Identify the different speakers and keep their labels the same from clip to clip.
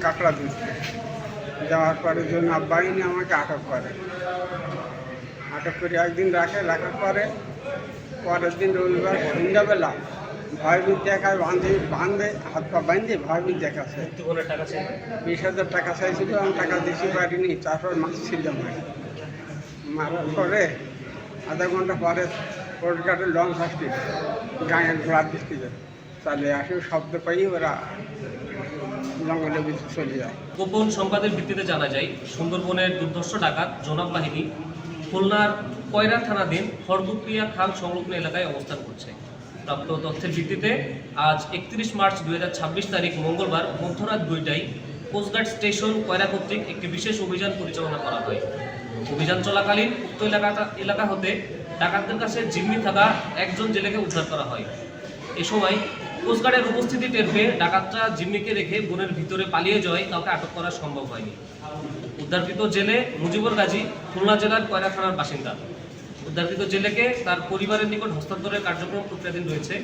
Speaker 1: কাঁকড়া ধরতে যাওয়ার পরে জন্য বাহিনী আমাকে আটক করে। আটক করে একদিন রাখার পরের দিন রবিবার সন্ধ্যাবেলা ভয়ভীত দেখায় বাঁধে হাত পা বাঁধে ভয়ভীত দেখাচ্ছে। 20,000 টাকা চাইছিল, আমি টাকা দিতে পারিনি। তারপর মাছ ছিল মারার পরে আধা ঘন্টা পরে কোর্টঘাটে লঞ্চ আসছে, গাঁয়ের ঘোড়া দিচ্ছিল, তাহলে আসে শব্দ পাই ওরা জঙ্গলের ভিতরে চলে যায়।
Speaker 2: গোপন সংবাদের ভিত্তিতে জানা যায় সুন্দরবনের দুর্ধর্ষ ডাকাত জোনাব বাহিনী খুলনার কয়রা থানাধীন খড়গুপ্রিয়া খাল সংলগ্ন এলাকায় অবস্থান করছে। প্রাপ্ত তথ্যের ভিত্তিতে আজ 31 মার্চ 2026 তারিখ মঙ্গলবার মধ্যরাত 2টায় কোস্টগার্ড স্টেশন কয়রা কর্তৃক একটি বিশেষ অভিযান পরিচালনা করা হয়। অভিযান চলাকালীন উক্ত এলাকা হতে ডাকাতদের কাছে জিম্মি থাকা একজন জেলেকে উদ্ধার করা হয়। এ সময় কোস্টগার্ডের উপস্থিতি টের পেয়ে ডাকাতরা জিম্মিকে রেখে বনের ভিতরে পালিয়ে যাওয়ায় কাউকে আটক করা সম্ভব হয়নি। উদ্ধারকৃত জেলে মুজিবুর গাজী খুলনা জেলার কয়রা থানার বাসিন্দা। উদ্ধারকৃত জেলেকে তার পরিবারের নিকট হস্তান্তরের কার্যক্রম প্রক্রিয়াধীন রয়েছে।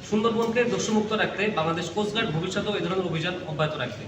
Speaker 2: সুন্দরবনকে দোষমুক্ত রাখতে বাংলাদেশ কোস্টগার্ড ভবিষ্যতেও এ ধরনের অভিযান অব্যাহত রাখবে।